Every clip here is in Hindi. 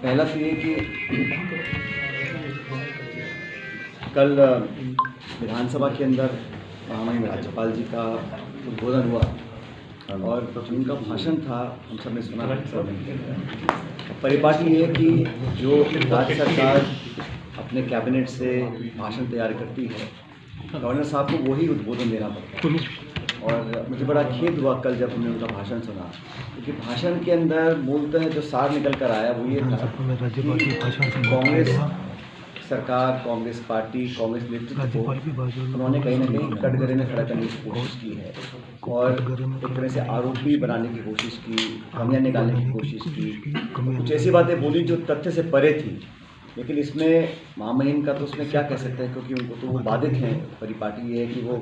पहला तो ये कि कल विधानसभा के अंदर महामहिम राज्यपाल जी का उद्बोधन हुआ और उनका भाषण था, हम सब ने सुना। परिपाटी ये है कि जो राज्य सरकार अपने कैबिनेट से भाषण तैयार करती है, गवर्नर साहब को वही उद्बोधन देना पड़ता है। और मुझे बड़ा खेद हुआ कल जब हमने उनका भाषण सुना, क्योंकि भाषण के अंदर मूलतः जो सार निकल कर आया वो ये था कि कांग्रेस सरकार, कांग्रेस पार्टी, कांग्रेस नेतृत्व को उन्होंने कहीं ना कहीं कटघरे में खड़ा करने की कोशिश की है और एक तरह से आरोपी बनाने की कोशिश की, कमियां निकालने की कोशिश की, कुछ ऐसी बातें बोली जो तथ्य से परे थी। लेकिन इसमें महामहिम का तो उसमें क्या कह सकते हैं, क्योंकि उनको तो वो बाधित हैं। परिपाटी ये है कि वो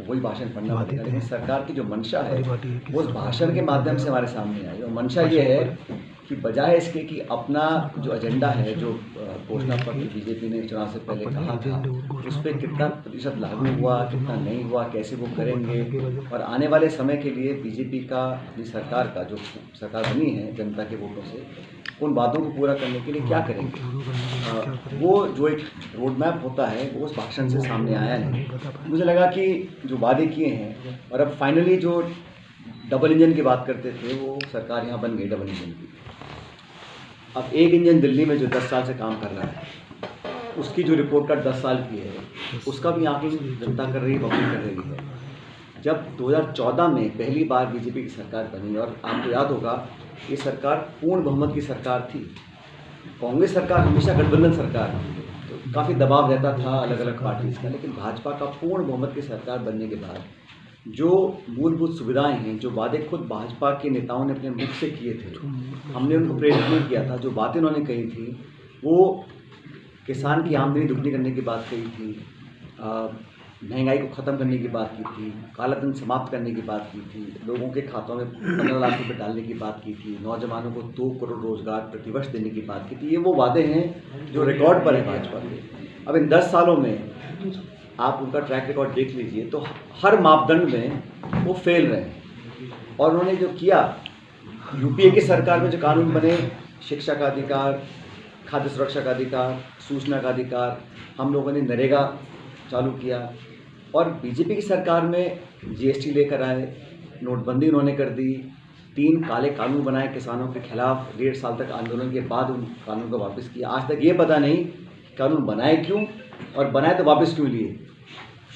वही भाषण पढ़ना पड़ेगा, लेकिन सरकार की जो मंशा है वो उस भाषण के माध्यम से हमारे सामने आई। और मंशा ये है कि बजाय इसके कि अपना जो एजेंडा है, जो घोषणा पत्र बीजेपी ने चुनाव से पहले कहा था, उस पर कितना प्रतिशत लागू हुआ, कितना नहीं हुआ, कैसे वो करेंगे, और आने वाले समय के लिए बीजेपी का, अपनी सरकार का, जो सरकार बनी है जनता के वोटों से, उन वादों को पूरा करने के लिए क्या करेंगे, वो जो एक रोड मैप होता है वो उस भाषण से सामने आया है। मुझे लगा कि जो वादे किए हैं और अब फाइनली जो डबल इंजन की बात करते थे, वो सरकार यहाँ बन गई डबल इंजन की। अब एक इंजन दिल्ली में जो 10 साल से काम कर रहा है, उसकी जो रिपोर्ट कार्ड 10 साल की है, उसका भी आकलन जनता कर रही है, पब्लिक कर रही है। जब 2014 में पहली बार बीजेपी की सरकार बनी, और आपको याद होगा ये सरकार पूर्ण बहुमत की सरकार थी। कांग्रेस सरकार हमेशा गठबंधन सरकार थी, तो काफ़ी दबाव रहता था अलग अलग पार्टीज़ का। लेकिन भाजपा का पूर्ण बहुमत की सरकार बनने के बाद जो मूलभूत सुविधाएं हैं, जो वादे खुद भाजपा के नेताओं ने अपने मुख से किए थे, हमने उनको प्रेरित नहीं किया था। जो बातें उन्होंने कही थी, वो किसान की आमदनी दुगनी करने की बात कही थी, महंगाई को ख़त्म करने की बात की थी, कालाधन समाप्त करने की बात की थी, लोगों के खातों में 15 लाख रुपये डालने की बात की थी, नौजवानों को 2 करोड़ रोजगार प्रतिवर्ष देने की बात की थी। ये वो वादे हैं जो रिकॉर्ड पर है भाजपा के। अब इन 10 सालों में आप उनका ट्रैक रिकॉर्ड देख लीजिए तो हर मापदंड में वो फेल रहे हैं। और उन्होंने जो किया, यूपीए की सरकार में जो कानून बने, शिक्षा का अधिकार, खाद्य सुरक्षा का अधिकार, सूचना का अधिकार, हम लोगों ने नरेगा चालू किया। और बीजेपी की सरकार में जीएसटी लेकर आए, नोटबंदी उन्होंने कर दी, 3 काले कानून बनाए किसानों के खिलाफ, 1.5 साल तक आंदोलन के बाद उन कानून को वापस किया। आज तक ये पता नहीं कानून बनाए क्यों, और बनाए तो वापस क्यों लिए।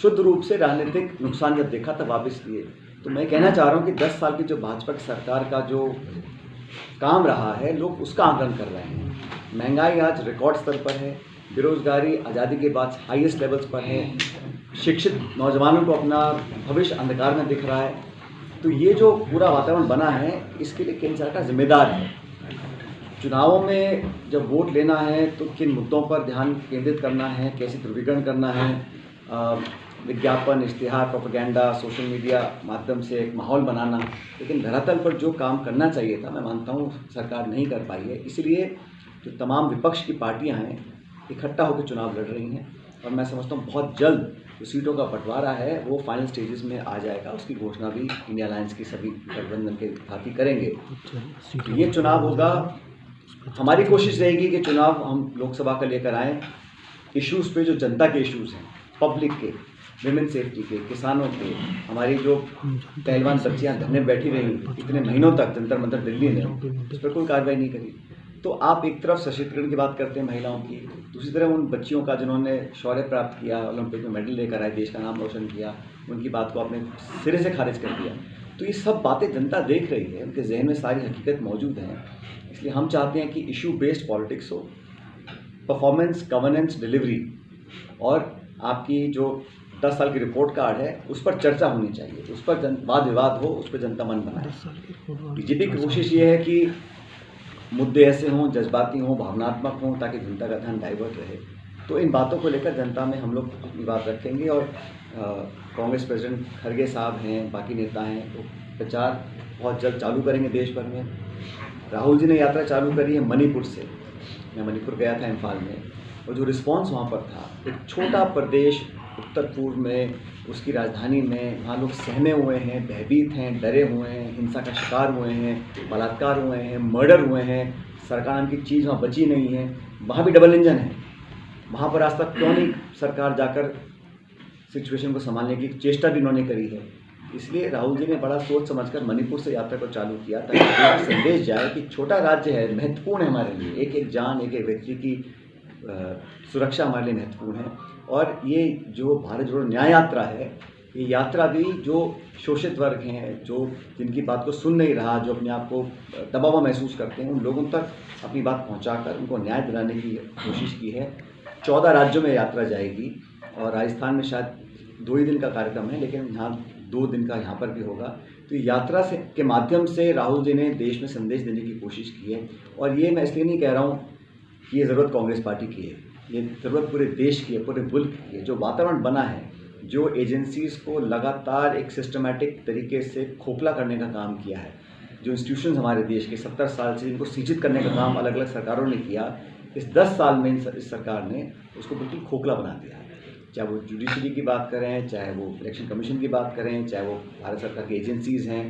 शुद्ध रूप से राजनीतिक नुकसान जब देखा तब वापस लिए। तो मैं कहना चाह रहा हूँ कि 10 साल की जो भाजपा की सरकार का जो काम रहा है, लोग उसका आकलन कर रहे हैं। महंगाई आज रिकॉर्ड स्तर पर है, बेरोजगारी आज़ादी के बाद हाईएस्ट लेवल्स पर है, शिक्षित नौजवानों को अपना भविष्य अंधकार में दिख रहा है। तो ये जो पूरा वातावरण बना है, इसके लिए केंद्र सरकार जिम्मेदार है। चुनावों में जब वोट लेना है तो किन मुद्दों पर ध्यान केंद्रित करना है, कैसे ध्रुवीकरण करना है, विज्ञापन, इश्तिहार, प्रोपेगेंडा, सोशल मीडिया माध्यम से एक माहौल बनाना। लेकिन धरातल पर जो काम करना चाहिए था, मैं मानता हूँ सरकार नहीं कर पाई है। इसलिए जो तमाम विपक्ष की पार्टियां हैं इकट्ठा होकर चुनाव लड़ रही हैं, और मैं समझता हूँ बहुत जल्द जो सीटों का बंटवारा है वो फाइनल स्टेजेस में आ जाएगा। उसकी घोषणा भी इंडिया अलायंस की सभी गठबंधन के साथी करेंगे। तो ये चुनाव होगा, हमारी कोशिश रहेगी कि चुनाव हम लोकसभा का लेकर आएँ इश्यूज़ पे जो जनता के इश्यूज़ हैं, पब्लिक के, विमेन सेफ्टी के, किसानों के, हमारी जो पहलवान बच्चियाँ धरने बैठी रही इतने महीनों तक जंतर मंतर दिल्ली में, उस पर कोई कार्रवाई नहीं करी। तो आप एक तरफ सशक्तिकरण की बात करते हैं महिलाओं की, दूसरी तरफ उन बच्चियों का जिन्होंने शौर्य प्राप्त किया, ओलंपिक में मेडल लेकर आए, देश का नाम रोशन किया, उनकी बात को आपने सिरे से खारिज कर दिया। तो ये सब बातें जनता देख रही है, उनके जहन में सारी हकीकत मौजूद हैं। इसलिए हम चाहते हैं कि इशू बेस्ड पॉलिटिक्स हो, परफॉर्मेंस, गवर्नेंस, डिलीवरी, और आपकी जो 10 साल की रिपोर्ट कार्ड है उस पर चर्चा होनी चाहिए, उस पर वाद विवाद हो, उस पर जनता मन बनाए। बीजेपी की कोशिश ये है कि मुद्दे ऐसे हों, जज्बाती हों, भावनात्मक हों, ताकि जनता का ध्यान डाइवर्ट रहे। तो इन बातों को लेकर जनता में हम लोग अपनी बात रखेंगे। और कांग्रेस प्रेसिडेंट खड़गे साहब हैं, बाकी नेता हैं, तो प्रचार बहुत जल्द चालू करेंगे देश भर में। राहुल जी ने यात्रा चालू करी है मणिपुर से। मैं मणिपुर गया था, इम्फाल में, और जो रिस्पॉन्स वहाँ पर था, एक छोटा प्रदेश उत्तर पूर्व में, उसकी राजधानी में, वहाँ लोग सहमे हुए हैं, भयभीत हैं, डरे हुए हैं, हिंसा का शिकार हुए हैं, बलात्कार हुए हैं, मर्डर हुए हैं, सरकार नाम की चीज़ वहाँ बची नहीं है। वहाँ भी डबल इंजन है। वहाँ पर आज तक क्यों नहीं सरकार जाकर सिचुएशन को संभालने की चेष्टा भी उन्होंने करी है। इसलिए राहुल जी ने बड़ा सोच समझकर मणिपुर से यात्रा को चालू किया, ताकि संदेश जाए कि छोटा राज्य है, महत्वपूर्ण है हमारे लिए, एक एक जान, एक एक व्यक्ति की सुरक्षा हमारे लिए महत्वपूर्ण है। और ये जो भारत जोड़ो न्याय यात्रा है, ये यात्रा भी जो शोषित वर्ग हैं, जो जिनकी बात को सुन नहीं रहा, जो अपने आप को दबा हुआ महसूस करते हैं, उन लोगों तक अपनी बात पहुंचाकर उनको न्याय दिलाने की कोशिश की है। 14 राज्यों में यात्रा जाएगी और राजस्थान में शायद 2 ही दिन का कार्यक्रम है, लेकिन यहाँ 2 दिन का यहाँ पर भी होगा। तो यात्रा से के माध्यम से राहुल जी ने देश में संदेश देने की कोशिश की है। और ये मैं इसलिए नहीं कह रहा हूँ कि ये ज़रूरत कांग्रेस पार्टी की है, ये ज़रूरत पूरे देश की है, पूरे मुल्क की है। जो वातावरण बना है, जो एजेंसीज़ को लगातार एक सिस्टमेटिक तरीके से खोखला करने का काम किया है, जो इंस्टीट्यूशंस हमारे देश के 70 साल से इनको सीचित करने का काम अलग अलग सरकारों ने किया, इस 10 साल में इस सरकार ने उसको बिल्कुल खोखला बना दिया है। चाहे वो जुडिशरी की बात करें, चाहे वो इलेक्शन कमीशन की बात करें, चाहे वो भारत सरकार की एजेंसीज़ हैं,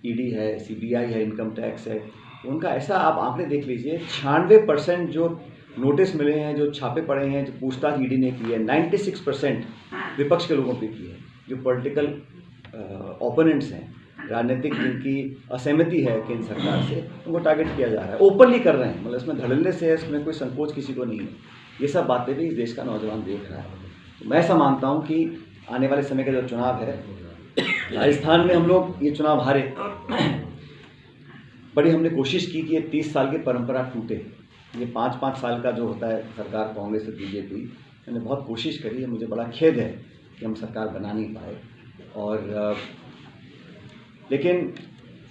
ईडी है, सीबीआई है, इनकम टैक्स है, उनका ऐसा आप आंकड़े देख लीजिए, 96% जो नोटिस मिले हैं, जो छापे पड़े हैं, जो पूछताछ ईडी ने की है, 96% विपक्ष के लोगों पे की है। जो पॉलिटिकल ओपोनेंट्स हैं, राजनीतिक जिनकी असहमति है केंद्र सरकार से, उनको टारगेट किया जा रहा है, ओपनली कर रहे हैं, मतलब इसमें धड़ल्ले से है, इसमें कोई संकोच किसी को नहीं है। ये सब बातें भी इस देश का नौजवान देख रहा है। तो मैं ऐसा मानता हूँ कि आने वाले समय का जो चुनाव है, राजस्थान में हम लोग ये चुनाव हारे, बड़ी हमने कोशिश की कि ये 30 साल की परंपरा टूटे। ये 5-5 साल का जो होता है सरकार कांग्रेस और बीजेपी, मैंने बहुत कोशिश करी है। मुझे बड़ा खेद है कि हम सरकार बना नहीं पाए। और लेकिन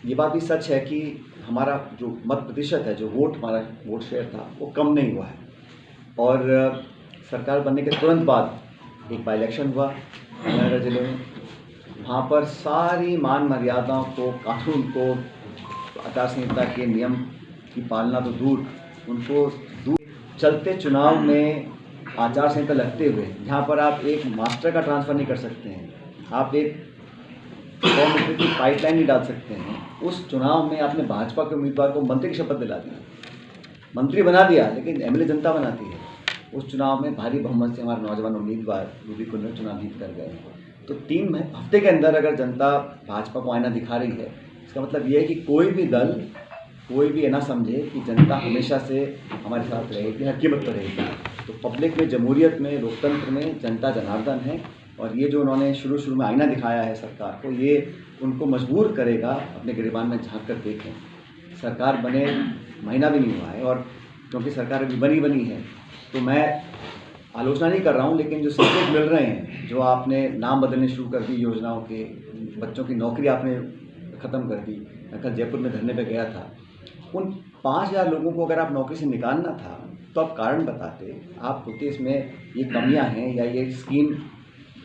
ये बात भी सच है कि हमारा जो मत प्रतिशत है, जो हमारा वोट शेयर था, वो कम नहीं हुआ है। और सरकार बनने के तुरंत बाद एक बाई इलेक्शन हुआ नगर जिले में। वहाँ पर सारी मान मर्यादाओं को, कानून को, आचार संहिता के नियम की पालना तो दूर, उनको दूर चलते चुनाव में आचार संहिता लगते हुए, जहाँ पर आप एक मास्टर का ट्रांसफ़र नहीं कर सकते हैं, आप एक 100 मीटर की पाइपलाइन नहीं डाल सकते हैं, उस चुनाव में आपने भाजपा के उम्मीदवार को मंत्री की शपथ दिला दी, मंत्री बना दिया, लेकिन एमएलए जनता बनाती है। उस चुनाव में भारी बहुमत से हमारे नौजवान उम्मीदवार रूबी कुल्लर चुनाव जीत कर गए। तो 3 हफ्ते के अंदर अगर जनता भाजपा को आईना दिखा रही है, इसका मतलब ये है कि कोई भी दल, कोई भी ये ना समझे कि जनता हमेशा से हमारे साथ रहेगी, हर कीमत पर रहेगी। तो पब्लिक में, जमहूरियत में, लोकतंत्र में जनता जनार्दन है। और ये जो उन्होंने शुरू में आईना दिखाया है सरकार को, ये उनको मजबूर करेगा अपने गिरबान में झाँक कर देखें। सरकार बने महीना भी नहीं हुआ है, और क्योंकि सरकार अभी बनी है, तो मैं आलोचना नहीं कर रहा हूँ, लेकिन जो संकेत मिल रहे हैं, जो आपने नाम बदलने शुरू कर दी योजनाओं के, बच्चों की नौकरी आपने ख़त्म कर दी। मैं कल जयपुर में धरने पे गया था। उन 5000 लोगों को अगर आप नौकरी से निकालना था, तो आप कारण बताते, आप होते इसमें ये कमियां हैं, या ये स्कीम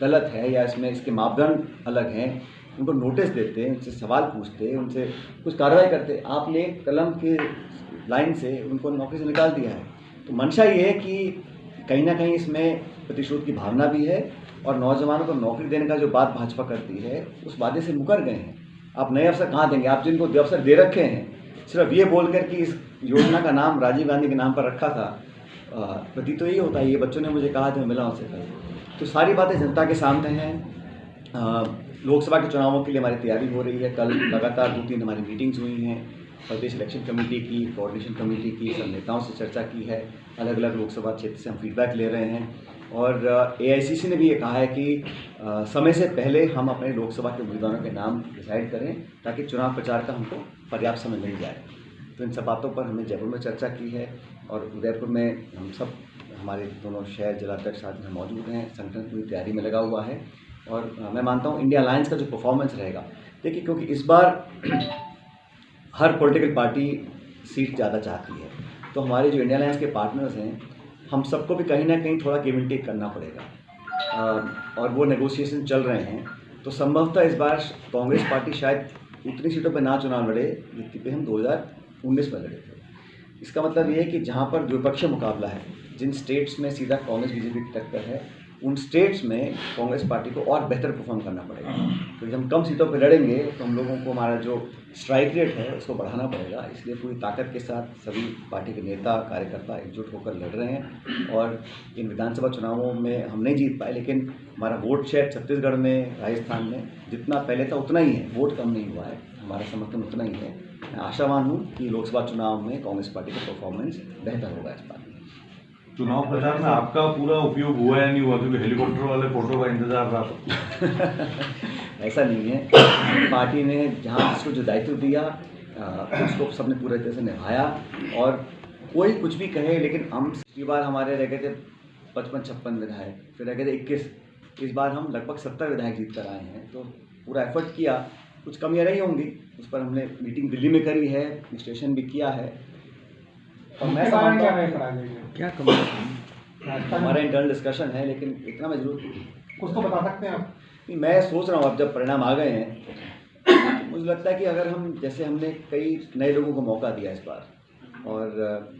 गलत है, या इसमें इसके मापदंड अलग हैं, उनको नोटिस देते, उनसे सवाल पूछते, उनसे कुछ कार्रवाई करते। आपने कलम के लाइन से उनको नौकरी से निकाल दिया है। तो मंशा ये है कि कहीं ना कहीं इसमें प्रतिशोध की भावना भी है, और नौजवानों को नौकरी देने का जो बात भाजपा करती है, उस वादे से मुकर गए हैं। आप नए अवसर कहाँ देंगे? आप जिनको अवसर दे रखे हैं, सिर्फ ये बोलकर कि इस योजना का नाम राजीव गांधी के नाम पर रखा था, प्रतीत तो यही होता है। ये बच्चों ने मुझे कहा, जो मिला उनसे कल, तो सारी बातें जनता के सामने हैं। लोकसभा के चुनावों के लिए हमारी तैयारी हो रही है। कल लगातार 2-3 हमारी मीटिंग्स हुई हैं, प्रदेश इलेक्शन कमेटी की, कोऑर्डिनेशन कमेटी की, सब नेताओं से चर्चा की है। अलग अलग लोकसभा क्षेत्र से हम फीडबैक ले रहे हैं। और एआईसीसी ने भी ये कहा है कि समय से पहले हम अपने लोकसभा के उम्मीदवारों के नाम डिसाइड करें, ताकि चुनाव प्रचार का हमको पर्याप्त समय मिल जाए। तो इन सब बातों पर हमने जयपुर में चर्चा की है, और उदयपुर में हम सब, हमारे दोनों शहर जिलाध्यक्ष साथ में मौजूद हैं। संगठन पूरी तैयारी में लगा हुआ है, और मैं मानता हूँ इंडिया अलायंस का जो परफॉर्मेंस रहेगा, देखिए, क्योंकि इस बार हर पॉलिटिकल पार्टी सीट ज़्यादा चाहती है, तो हमारे जो इंडिया अलायंस के पार्टनर्स हैं, हम सबको भी कहीं ना कहीं थोड़ा गिव एंड टेक करना पड़ेगा, और वो नेगोशिएशन चल रहे हैं। तो संभवतः इस बार कांग्रेस पार्टी शायद उतनी सीटों पर ना चुनाव लड़े जितनी पे हम 2019 में लड़े थे। इसका मतलब ये है कि जहाँ पर द्विपक्षीय मुकाबला है, जिन स्टेट्स में सीधा कांग्रेस बीजेपी की टक्कर है, उन स्टेट्स में कांग्रेस पार्टी को और बेहतर परफॉर्म करना पड़ेगा, क्योंकि हम कम सीटों पर लड़ेंगे तो हम लोगों को हमारा जो स्ट्राइक रेट है उसको बढ़ाना पड़ेगा। इसलिए पूरी ताकत के साथ सभी पार्टी के नेता कार्यकर्ता एकजुट होकर लड़ रहे हैं। और इन विधानसभा चुनावों में हम नहीं जीत पाए, लेकिन हमारा वोट शेयर छत्तीसगढ़ में, राजस्थान में जितना पहले था उतना ही है, वोट कम नहीं हुआ है, हमारा समर्थन उतना ही है। मैं आशावान हूँ कि लोकसभा चुनाव में कांग्रेस पार्टी का परफॉर्मेंस बेहतर होगा इस बार। चुनाव प्रचार में आपका पूरा उपयोग हुआ या नहीं हुआ, क्योंकि हेलीकॉप्टर वाले फोटो का इंतजार रहा? ऐसा नहीं है, पार्टी ने जहाँ उसको जो दायित्व दिया उसको सबने पूरे तरह से निभाया। और कोई कुछ भी कहे, लेकिन हम पिछली बार हमारे रह गए थे 55-56 विधायक, फिर रह गए थे 21, इस बार हम लगभग 70 विधायक जीत कर आए हैं। तो पूरा एफर्ट किया, कुछ कमियाँ रही होंगी, उस पर हमने मीटिंग दिल्ली में करी है, विश्लेषण भी किया है। और मैं क्या कमी, हमारा इंटरनल डिस्कशन है, लेकिन इतना मैं जरूर कुछ तो बता सकते हैं आप? मैं सोच रहा हूँ अब जब परिणाम आ गए हैं तो मुझे लगता है कि अगर हम, जैसे हमने कई नए लोगों को मौका दिया इस बार, और